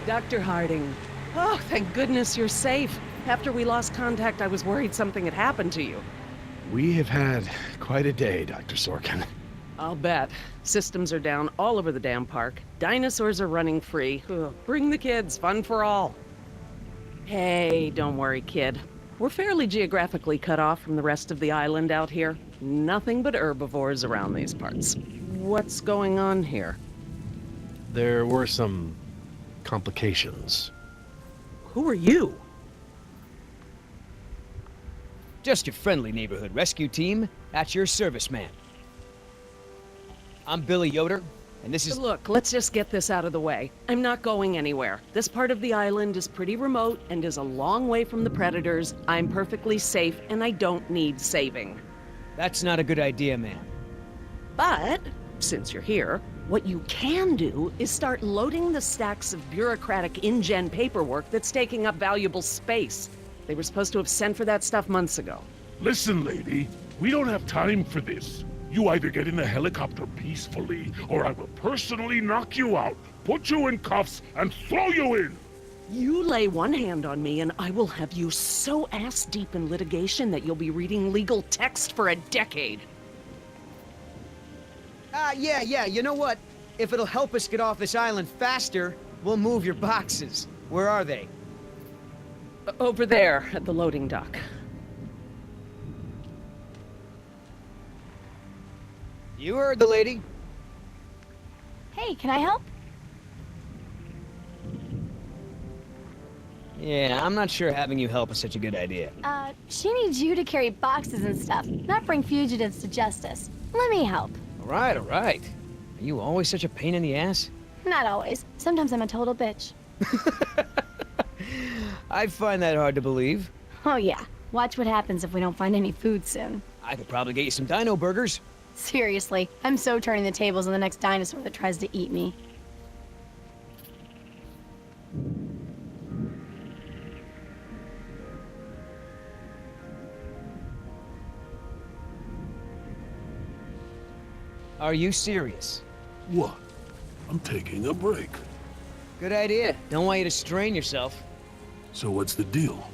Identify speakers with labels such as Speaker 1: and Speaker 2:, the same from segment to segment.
Speaker 1: Dr. Harding. Oh, thank goodness you're safe. After we lost contact, I was worried something had happened to you.
Speaker 2: We have had quite a day, Dr. Sorkin.
Speaker 1: I'll bet. Systems are down all over the damn park. Dinosaurs are running free. Ugh, bring the kids, fun for all. Hey, don't worry, kid. We're fairly geographically cut off from the rest of the island out here. Nothing but herbivores around these parts. What's going on here?
Speaker 2: There were some complications.
Speaker 1: Who are you?
Speaker 3: Just your friendly neighborhood rescue team. At your service, man. I'm Billy Yoder, and this is...
Speaker 1: Look, let's just get this out of the way. I'm not going anywhere. This part of the island is pretty remote and is a long way from the predators. I'm perfectly safe, and I don't need saving.
Speaker 3: That's not a good idea, man.
Speaker 1: But, since you're here, what you can do is start loading the stacks of bureaucratic InGen paperwork that's taking up valuable space. They were supposed to have sent for that stuff months ago.
Speaker 4: Listen, lady, we don't have time for this. You either get in the helicopter peacefully, or I will personally knock you out, put you in cuffs, and throw you in!
Speaker 1: You lay one hand on me and I will have you so ass-deep in litigation that you'll be reading legal text for a decade.
Speaker 3: Yeah, you know what? If it'll help us get off this island faster, we'll move your boxes. Where are they?
Speaker 1: Over there, at the loading dock.
Speaker 3: You heard the lady.
Speaker 5: Hey, can I help?
Speaker 3: Yeah, I'm not sure having you help is such a good idea.
Speaker 5: She needs you to carry boxes and stuff, not bring fugitives to justice. Let me help.
Speaker 3: All right. Are you always such a pain in the ass?
Speaker 5: Not always. Sometimes I'm a total bitch.
Speaker 3: I find that hard to believe.
Speaker 5: Oh yeah. Watch what happens if we don't find any food soon.
Speaker 3: I could probably get you some dino burgers.
Speaker 5: Seriously, I'm so turning the tables on the next dinosaur that tries to eat me.
Speaker 3: Are you serious?
Speaker 4: What? I'm taking a break.
Speaker 3: Good idea. Don't want you to strain yourself.
Speaker 4: So what's the deal?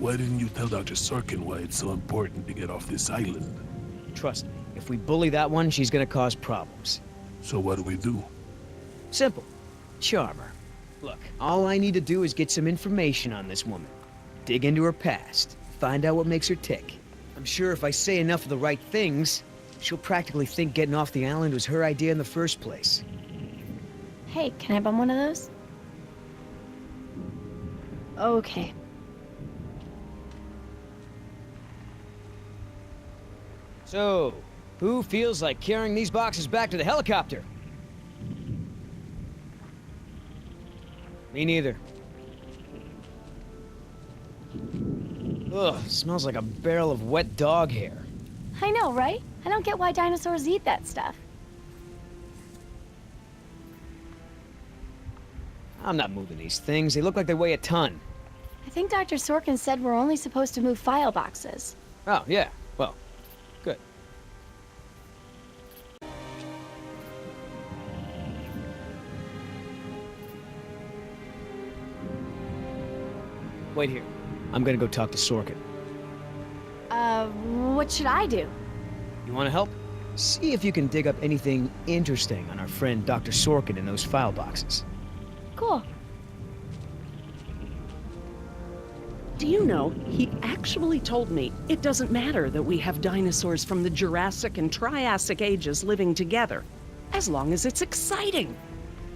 Speaker 4: Why didn't you tell Dr. Sorkin why it's so important to get off this island?
Speaker 3: Trust me, if we bully that one, she's gonna cause problems.
Speaker 4: So what do we do?
Speaker 3: Simple. Charm her. Look, all I need to do is get some information on this woman. Dig into her past. Find out what makes her tick. I'm sure if I say enough of the right things, she'll practically think getting off the island was her idea in the first place.
Speaker 5: Hey, can I bum one of those? Okay.
Speaker 3: So, who feels like carrying these boxes back to the helicopter? Me neither. Ugh, smells like a barrel of wet dog hair.
Speaker 5: I know, right? I don't get why dinosaurs eat that stuff.
Speaker 3: I'm not moving these things. They look like they weigh a ton.
Speaker 5: I think Dr. Sorkin said we're only supposed to move file boxes.
Speaker 3: Oh, yeah. Well, good. Wait here. I'm gonna go talk to Sorkin.
Speaker 5: What should I do?
Speaker 3: You wanna help? See if you can dig up anything interesting on our friend Dr. Sorkin in those file boxes.
Speaker 5: Cool.
Speaker 1: Do you know, he actually told me it doesn't matter that we have dinosaurs from the Jurassic and Triassic ages living together, as long as it's exciting.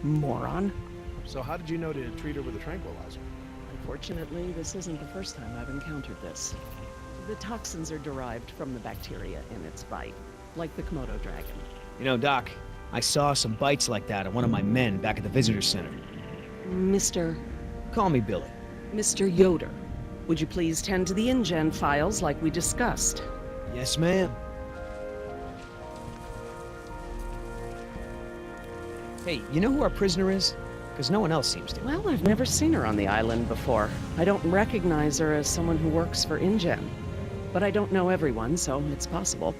Speaker 1: Moron.
Speaker 2: So how did you know to treat her with a tranquilizer?
Speaker 1: Unfortunately, this isn't the first time I've encountered this. The toxins are derived from the bacteria in its bite, like the Komodo dragon.
Speaker 3: You know, Doc, I saw some bites like that on one of my men back at the visitor center.
Speaker 1: Mr.
Speaker 3: Call me Billy.
Speaker 1: Mr. Yoder, would you please tend to the InGen files like we discussed?
Speaker 3: Yes, ma'am. Hey, you know who our prisoner is? Because no one else seems to.
Speaker 1: Well, I've never seen her on the island before. I don't recognize her as someone who works for InGen. But I don't know everyone, so it's possible.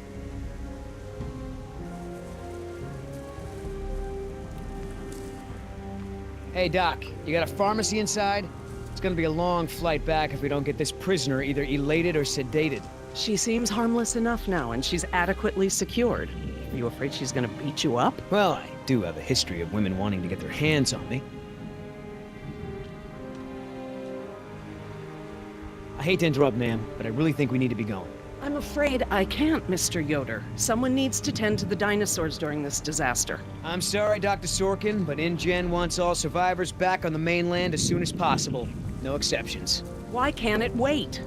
Speaker 3: Hey, Doc, you got a pharmacy inside? It's gonna be a long flight back if we don't get this prisoner either elated or sedated.
Speaker 1: She seems harmless enough now, and she's adequately secured. Are you afraid she's gonna beat you up?
Speaker 3: Well, I do have a history of women wanting to get their hands on me. I hate to interrupt, ma'am, but I really think we need to be going.
Speaker 1: I'm afraid I can't, Mr. Yoder. Someone needs to tend to the dinosaurs during this disaster.
Speaker 3: I'm sorry, Dr. Sorkin, but InGen wants all survivors back on the mainland as soon as possible. No exceptions.
Speaker 1: Why can't it wait?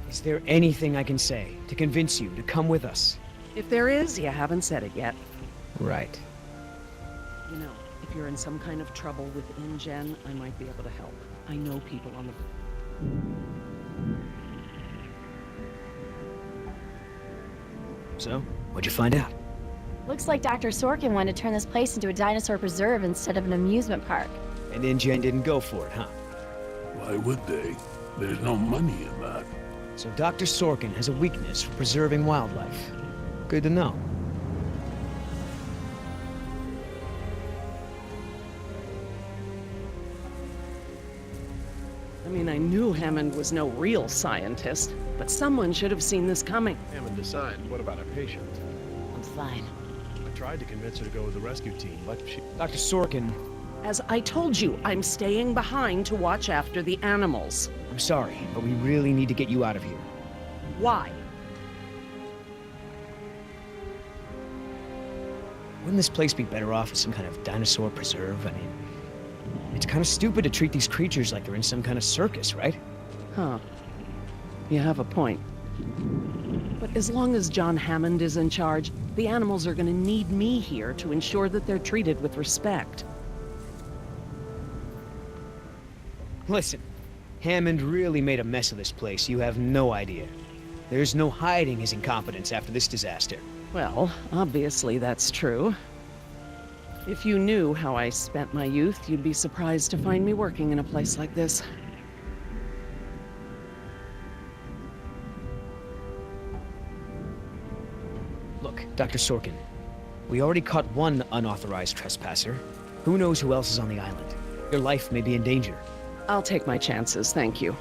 Speaker 3: Is there anything I can say to convince you to come with us?
Speaker 1: If there is, you haven't said it yet.
Speaker 3: Right.
Speaker 1: You know, if you're in some kind of trouble with InGen, I might be able to help. I know people on the...
Speaker 3: So, what'd you find out?
Speaker 5: Looks like Dr. Sorkin wanted to turn this place into a dinosaur preserve instead of an amusement park.
Speaker 3: And InGen didn't go for it, huh?
Speaker 4: Why would they? There's no money in that.
Speaker 3: So Dr. Sorkin has a weakness for preserving wildlife. Good to know.
Speaker 1: I mean, I knew Hammond was no real scientist, but someone should have seen this coming.
Speaker 2: Hammond decide. What about our patient?
Speaker 1: I'm fine.
Speaker 2: I tried to convince her to go with the rescue team, but she...
Speaker 3: Dr. Sorkin,
Speaker 1: As I told you, I'm staying behind to watch after the animals.
Speaker 3: I'm sorry, but we really need to get you out of here.
Speaker 1: Why?
Speaker 3: Wouldn't this place be better off as some kind of dinosaur preserve? I mean, it's kind of stupid to treat these creatures like they're in some kind of circus, right?
Speaker 1: Huh. You have a point. But as long as John Hammond is in charge, the animals are gonna need me here to ensure that they're treated with respect.
Speaker 3: Listen, Hammond really made a mess of this place. You have no idea. There's no hiding his incompetence after this disaster.
Speaker 1: Well, obviously that's true. If you knew how I spent my youth, you'd be surprised to find me working in a place like this.
Speaker 3: Look, Dr. Sorkin, we already caught one unauthorized trespasser. Who knows who else is on the island? Your life may be in danger.
Speaker 1: I'll take my chances, thank you.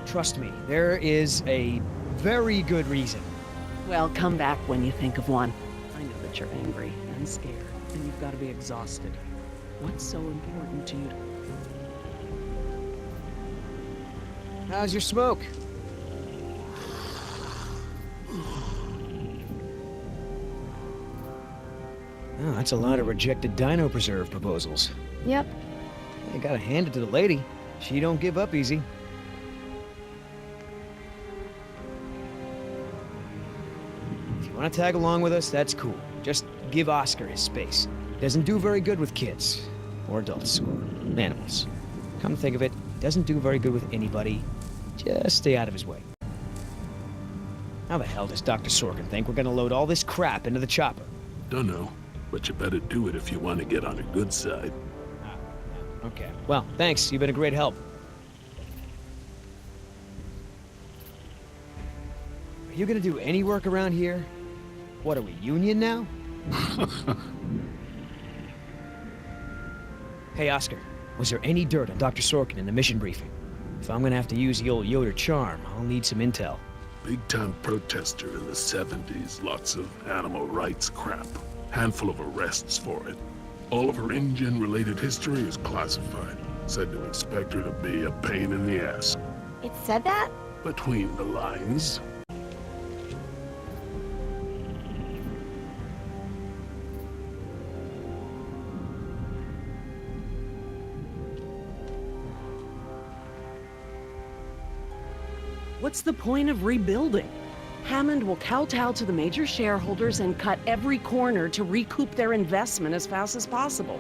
Speaker 3: Trust me, there is a very good reason.
Speaker 1: Well, come back when you think of one. I know that you're angry and scared, and you've got to be exhausted. What's so important to you?
Speaker 3: How's your smoke? Oh, that's a lot of rejected dino preserve proposals.
Speaker 5: Yep.
Speaker 3: You gotta hand it to the lady. She don't give up easy. If you want to tag along with us, that's cool. Just give Oscar his space. Doesn't do very good with kids. Or adults. Or animals. Come to think of it, doesn't do very good with anybody. Just stay out of his way. How the hell does Dr. Sorkin think we're gonna load all this crap into the chopper?
Speaker 4: Dunno, but you better do it if you want to get on a good side.
Speaker 3: Okay. Well, thanks. You've been a great help. Are you gonna do any work around here? What are we, union now? Hey, Oscar. Was there any dirt on Dr. Sorkin in the mission briefing? If I'm gonna have to use the old Yoder charm, I'll need some intel.
Speaker 4: Big-time protester in the 70s, lots of animal rights crap. Handful of arrests for it. All of her InGen-related history is classified. Said to expect her to be a pain in the ass.
Speaker 5: It said that?
Speaker 4: Between the lines.
Speaker 1: What's the point of rebuilding? Hammond will kowtow to the major shareholders and cut every corner to recoup their investment as fast as possible,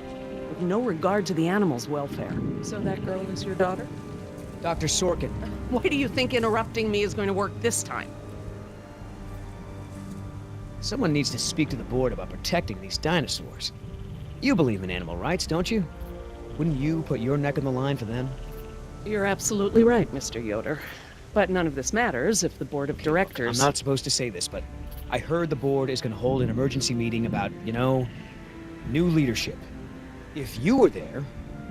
Speaker 1: with no regard to the animals' welfare. So that girl is your daughter?
Speaker 3: Dr. Sorkin.
Speaker 1: Why do you think interrupting me is going to work this time?
Speaker 3: Someone needs to speak to the board about protecting these dinosaurs. You believe in animal rights, don't you? Wouldn't you put your neck on the line for them?
Speaker 1: You're absolutely right, Mr. Yoder. But none of this matters if the board of directors...
Speaker 3: I'm not supposed to say this, but I heard the board is going to hold an emergency meeting about, new leadership. If you were there,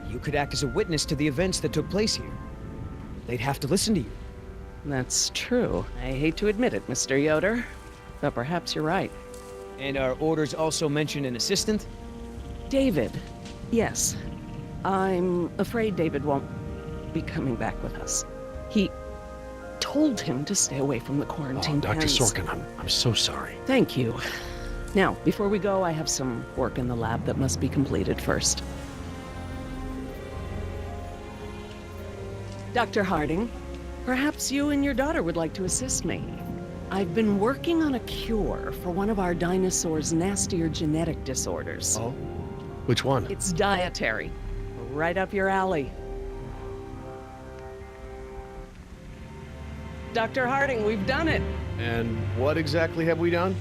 Speaker 3: you could act as a witness to the events that took place here. They'd have to listen to you.
Speaker 1: That's true. I hate to admit it, Mr. Yoder, but perhaps you're right.
Speaker 3: And our orders also mention an assistant?
Speaker 1: David. Yes. I'm afraid David won't be coming back with us. He told him to stay away from the quarantine
Speaker 2: Dr.
Speaker 1: pens.
Speaker 2: Sorkin, I'm so sorry.
Speaker 1: Thank you. Now, before we go, I have some work in the lab that must be completed first. Dr. Harding, perhaps you and your daughter would like to assist me. I've been working on a cure for one of our dinosaurs' nastier genetic disorders.
Speaker 2: Oh? Which one?
Speaker 1: It's dietary. Right up your alley. Dr. Harding, we've done it.
Speaker 2: And what exactly have we done?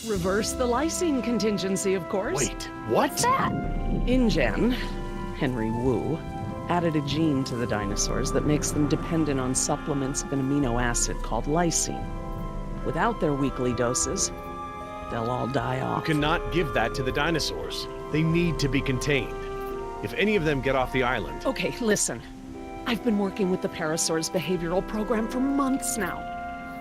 Speaker 1: Reverse the lysine contingency, of course.
Speaker 2: Wait, what?
Speaker 5: What's that?
Speaker 1: InGen, Henry Wu, added a gene to the dinosaurs that makes them dependent on supplements of an amino acid called lysine. Without their weekly doses, they'll all die
Speaker 2: You
Speaker 1: off.
Speaker 2: cannot give that to the dinosaurs. They need to be contained. If any of them get off the island...
Speaker 1: Okay, listen. I've been working with the Parasaur's behavioral program for months now.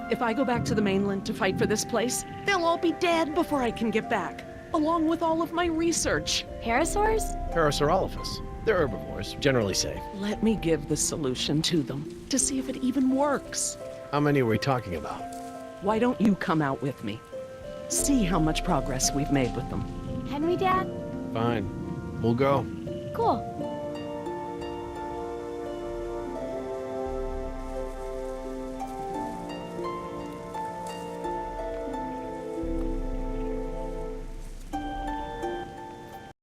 Speaker 1: If I go back to the mainland to fight for this place, they'll all be dead before I can get back, along with all of my research.
Speaker 5: Parasaurs?
Speaker 2: Parasaurolophus. They're herbivores, generally safe.
Speaker 1: Let me give the solution to them to see if it even works.
Speaker 2: How many are we talking about?
Speaker 1: Why don't you come out with me? See how much progress we've made with them.
Speaker 5: Henry, Dad?
Speaker 2: Fine. We'll go.
Speaker 5: Cool.